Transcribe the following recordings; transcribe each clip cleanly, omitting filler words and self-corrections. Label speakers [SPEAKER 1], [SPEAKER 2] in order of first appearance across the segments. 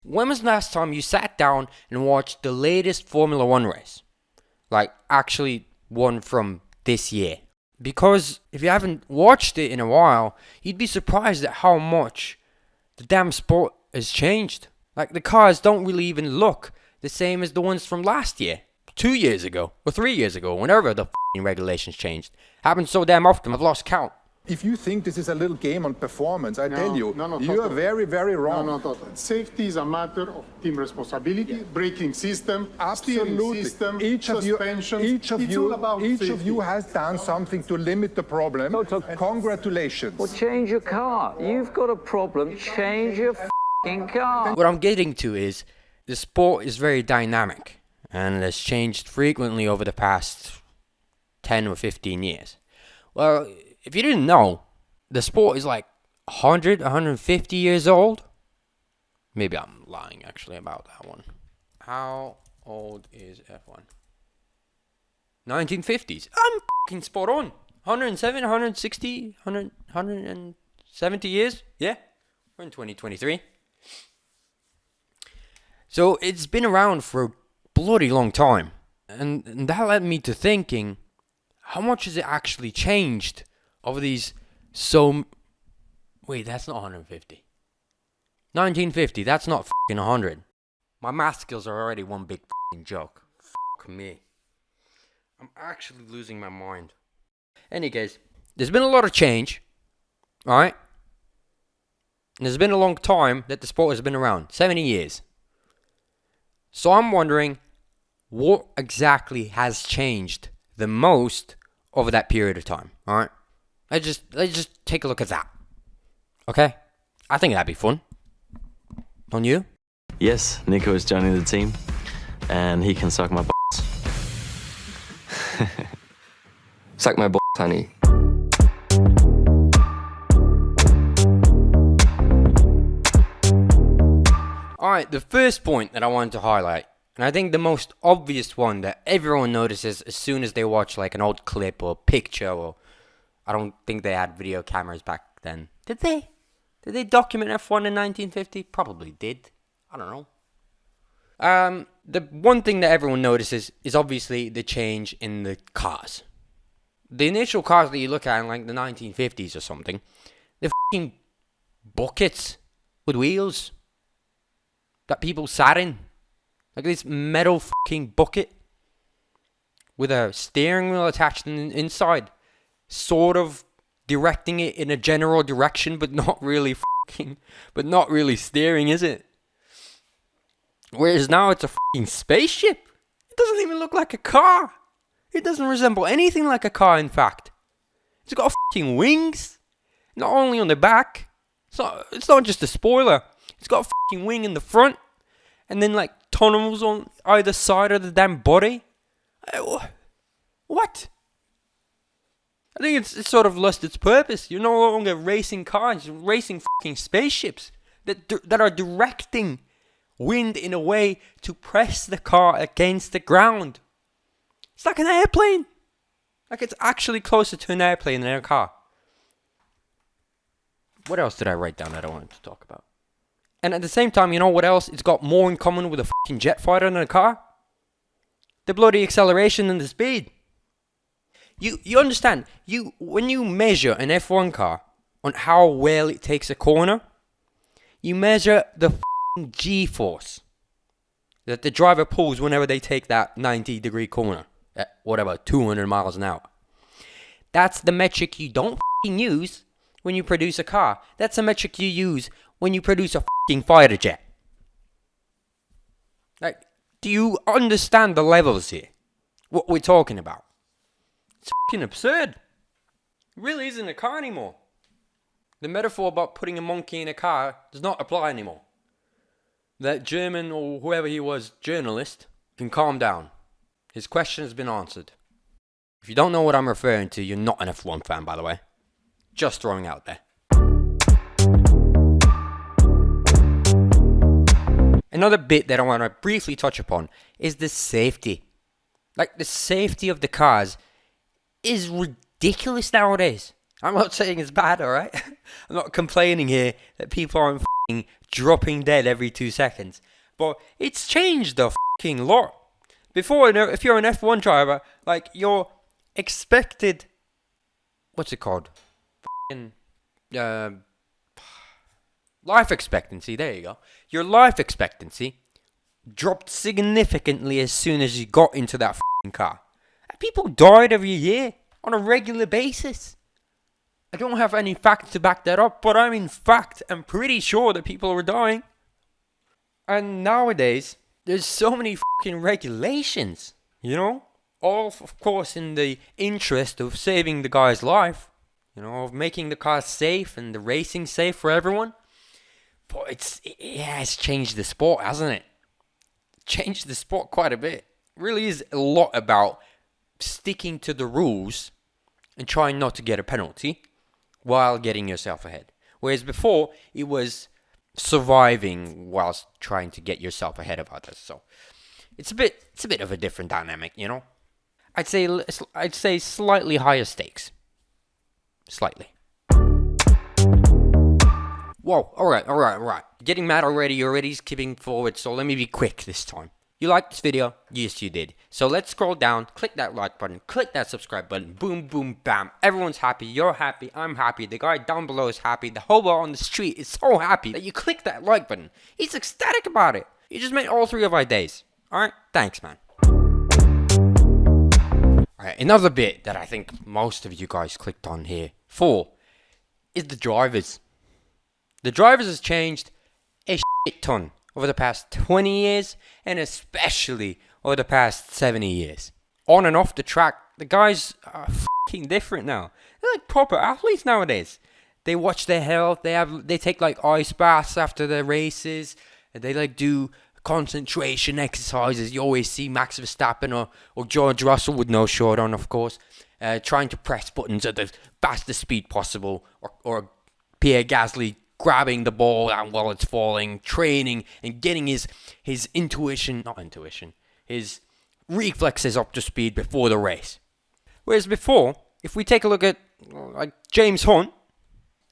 [SPEAKER 1] when was the last time you sat down and watched the latest Formula 1 race? Like, actually one from this year. Because if you haven't watched it in a while, you'd be surprised at how much the damn sport has changed. Like, the cars don't really even look the same as the ones from last year, 2 years ago, or 3 years ago, whenever the regulations changed. Happens so damn often, I've lost count.
[SPEAKER 2] If you think this is a little game on performance, I tell you,
[SPEAKER 3] No,
[SPEAKER 2] you are very, very wrong.
[SPEAKER 3] No. Safety is a matter of team responsibility, braking system, steering
[SPEAKER 2] Absolutely.
[SPEAKER 3] system,
[SPEAKER 2] Each of
[SPEAKER 3] suspension.
[SPEAKER 2] you
[SPEAKER 3] It's all about safety.
[SPEAKER 2] has done something to limit the problem. Congratulations.
[SPEAKER 4] Well, change your car. You've got a problem. Change your f***ing car.
[SPEAKER 1] What I'm getting to is, the sport is very dynamic, and it has changed frequently over the past 10 or 15 years. Well, if you didn't know, the sport is like 100, 150 years old. Maybe I'm lying actually about that one. How old is F1? 1950s. I'm fucking spot on. 107, 160, 170 years. Yeah, we're in 2023. So it's been around for a bloody long time. And that led me to thinking, how much has it actually changed over these Wait, that's not 150. 1950, that's not fucking 100. My math skills are already one big fucking joke. Fuck me. I'm actually losing my mind. Any case, there's been a lot of change, alright? And there's been a long time that the sport has been around, 70 years. So I'm wondering, what exactly has changed the most over that period of time, alright? Let's just take a look at that. Okay? I think that'd be fun. On you?
[SPEAKER 5] Yes, Nico is joining the team, and he can suck my balls.
[SPEAKER 6] Suck my balls, honey.
[SPEAKER 1] Alright, the first point that I wanted to highlight, and I think the most obvious one that everyone notices as soon as they watch like an old clip or picture, or I don't think they had video cameras back then. Did they? Did they document F1 in 1950? Probably did. I don't know. The one thing that everyone notices is obviously the change in the cars. The initial cars that you look at in like the 1950s or something, they're fucking buckets with wheels that people sat in. Like this metal fucking bucket with a steering wheel attached inside, sort of directing it in a general direction, but not really steering, is it? Whereas now it's a fucking spaceship. It doesn't even look like a car. It doesn't resemble anything like a car, in fact. It's got fucking wings. Not only on the back. It's not just a spoiler. It's got a fucking wing in the front. And then like tunnels on either side of the damn body. What? I think it's sort of lost its purpose. You're no longer racing cars. You're racing fucking spaceships that are directing wind in a way to press the car against the ground. It's like an airplane. Like it's actually closer to an airplane than a car. What else did I write down that I wanted to talk about? And at the same time, you know what else it's got more in common with a fucking jet fighter than a car? The bloody acceleration and the speed. You understand, when you measure an F1 car on how well it takes a corner, you measure the fucking G-force that the driver pulls whenever they take that 90-degree corner at whatever, 200 miles an hour. That's the metric you don't fucking use when you produce a car. That's the metric you use when you produce a fucking fighter jet. Like, do you understand the levels here? What we're talking about? It's fucking absurd. It really isn't a car anymore. The metaphor about putting a monkey in a car does not apply anymore. That German or whoever he was journalist can calm down. His question has been answered. If you don't know what I'm referring to, you're not an F1 fan, by the way. Just throwing out there. Another bit that I want to briefly touch upon is the safety. Like, the safety of the cars is ridiculous nowadays. I'm not saying it's bad, alright? I'm not complaining here that people aren't dropping dead every 2 seconds. But it's changed a lot. Before, if you're an F1 driver, like, your expected, what's it called? Life expectancy, there you go. Your life expectancy dropped significantly as soon as you got into that car. People died every year on a regular basis. I don't have any facts to back that up, but I'm pretty sure that people were dying. And nowadays, there's so many regulations, you know? All, of course, in the interest of saving the guy's life, you know, of making the car safe and the racing safe for everyone. But it's changed the sport, hasn't it? Changed the sport quite a bit. It really is a lot about sticking to the rules and trying not to get a penalty while getting yourself ahead. Whereas before, it was surviving whilst trying to get yourself ahead of others. So it's a bit of a different dynamic, you know. I'd say slightly higher stakes. Slightly. Whoa, alright. Getting mad already, you're already skipping forward, so let me be quick this time. You liked this video? Yes, you did. So let's scroll down, click that like button, click that subscribe button, boom, boom, bam. Everyone's happy, you're happy, I'm happy, the guy down below is happy, the hobo on the street is so happy that you click that like button. He's ecstatic about it. You just made all 3 of our days. Alright, thanks, man. Alright, another bit that I think most of you guys clicked on here for is the drivers. The drivers has changed a shit ton over the past 20 years and especially over the past 70 years. On and off the track, the guys are fucking different now. They're like proper athletes nowadays. They watch their health, they take like ice baths after their races, and they like do concentration exercises. You always see Max Verstappen or George Russell with no shirt on, of course, trying to press buttons at the fastest speed possible, or Pierre Gasly grabbing the ball out while it's falling, training and getting his his reflexes up to speed before the race. Whereas before, if we take a look at like James Hunt,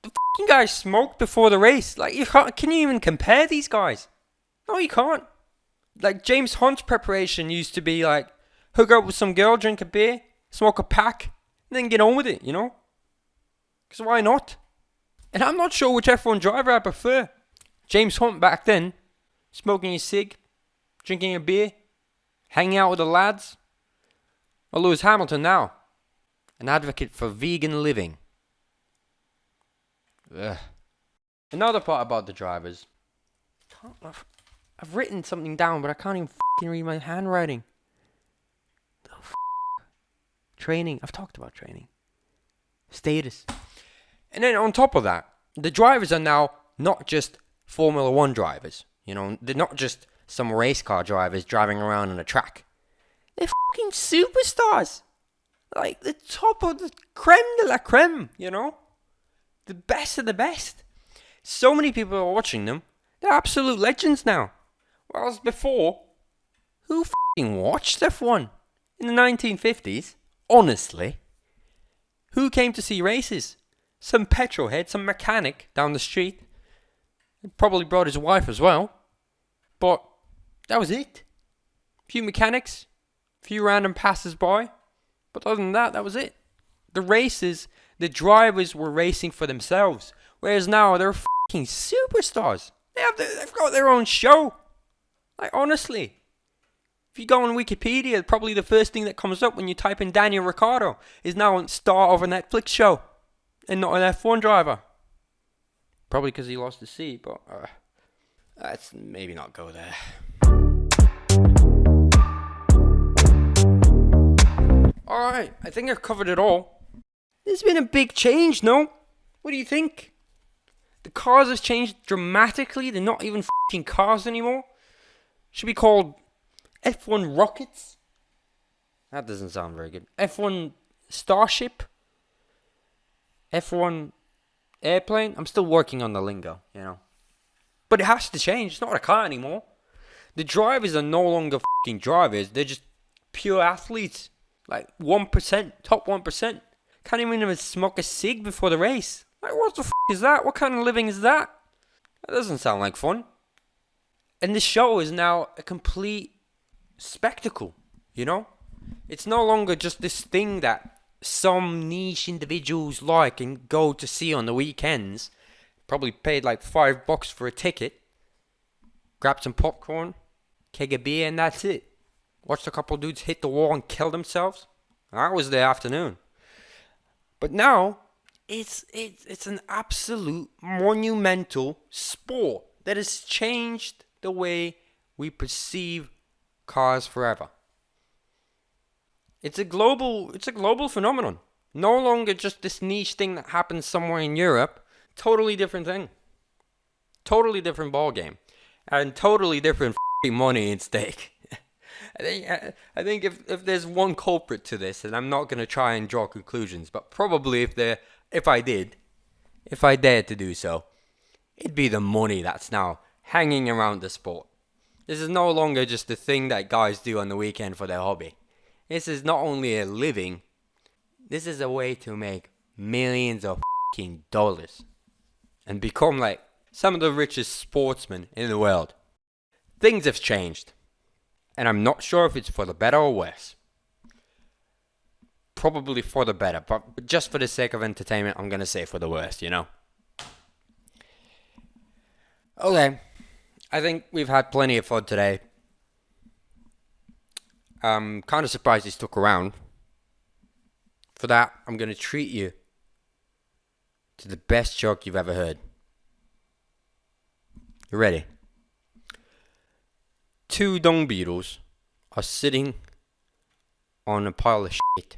[SPEAKER 1] the fucking guy smoked before the race. Like, can you even compare these guys? No, you can't. Like, James Hunt's preparation used to be like, hook up with some girl, drink a beer, smoke a pack, and then get on with it, you know? Because why not? And I'm not sure which F1 driver I prefer. James Hunt back then, smoking a cig, drinking a beer, hanging out with the lads. Or Lewis Hamilton now, an advocate for vegan living. Ugh. Another part about the drivers. I've written something down, but I can't even fucking read my handwriting. Training. I've talked about training. Status. And then on top of that, the drivers are now not just Formula 1 drivers. You know, they're not just some race car drivers driving around on a track. They're fucking superstars. Like the top of the creme de la creme, you know? The best of the best. So many people are watching them. They're absolute legends now. Whereas before, who fucking watched F1 in the 1950s? Honestly. Who came to see races? Some petrol head, some mechanic down the street. He probably brought his wife as well. But that was it. A few mechanics, a few random passers-by. But other than that, that was it. The races, the drivers were racing for themselves. Whereas now, they're fucking superstars. They've got their own show. Like, honestly. If you go on Wikipedia, probably the first thing that comes up when you type in Daniel Ricciardo is now a star of a Netflix show. And not an F1 driver. Probably because he lost the seat, but let's maybe not go there. Alright, I think I've covered it all. There's been a big change, no? What do you think? The cars have changed dramatically. They're not even f***ing cars anymore. Should be called F1 rockets? That doesn't sound very good. F1 Starship? F1 airplane? I'm still working on the lingo, you know. But it has to change. It's not a car anymore. The drivers are no longer f***ing drivers. They're just pure athletes. Like 1%, top 1%. Can't even smoke a cig before the race. Like, what the f*** is that? What kind of living is that? That doesn't sound like fun. And the show is now a complete spectacle, you know? It's no longer just this thing that some niche individuals like and go to see on the weekends. Probably paid like $5 for a ticket. Grab some popcorn, keg of beer, and that's it. Watched a couple dudes hit the wall and kill themselves. That was the afternoon. But now, it's an absolute monumental sport that has changed the way we perceive cars forever. It's a global phenomenon. No longer just this niche thing that happens somewhere in Europe. Totally different thing. Totally different ball game. And totally different money at stake. I think if there's one culprit to this, and I'm not going to try and draw conclusions, but probably if I dared to do so, it'd be the money that's now hanging around the sport. This is no longer just a thing that guys do on the weekend for their hobby. This is not only a living, this is a way to make millions of dollars and become like some of the richest sportsmen in the world. Things have changed. And I'm not sure if it's for the better or worse. Probably for the better, but just for the sake of entertainment, I'm going to say for the worst, you know? Okay, I think we've had plenty of fun today. I'm kind of surprised he stuck around. For that, I'm going to treat you to the best joke you've ever heard. You ready? 2 dung beetles are sitting on a pile of shit.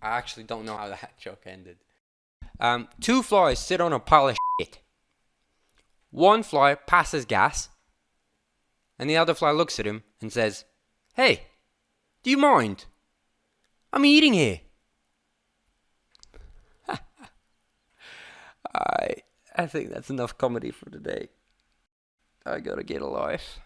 [SPEAKER 1] I actually don't know how that joke ended. 2 flies sit on a pile of shit. One fly passes gas, and the other fly looks at him and says, "Hey, do you mind? I'm eating here." I think that's enough comedy for today. I gotta get a life.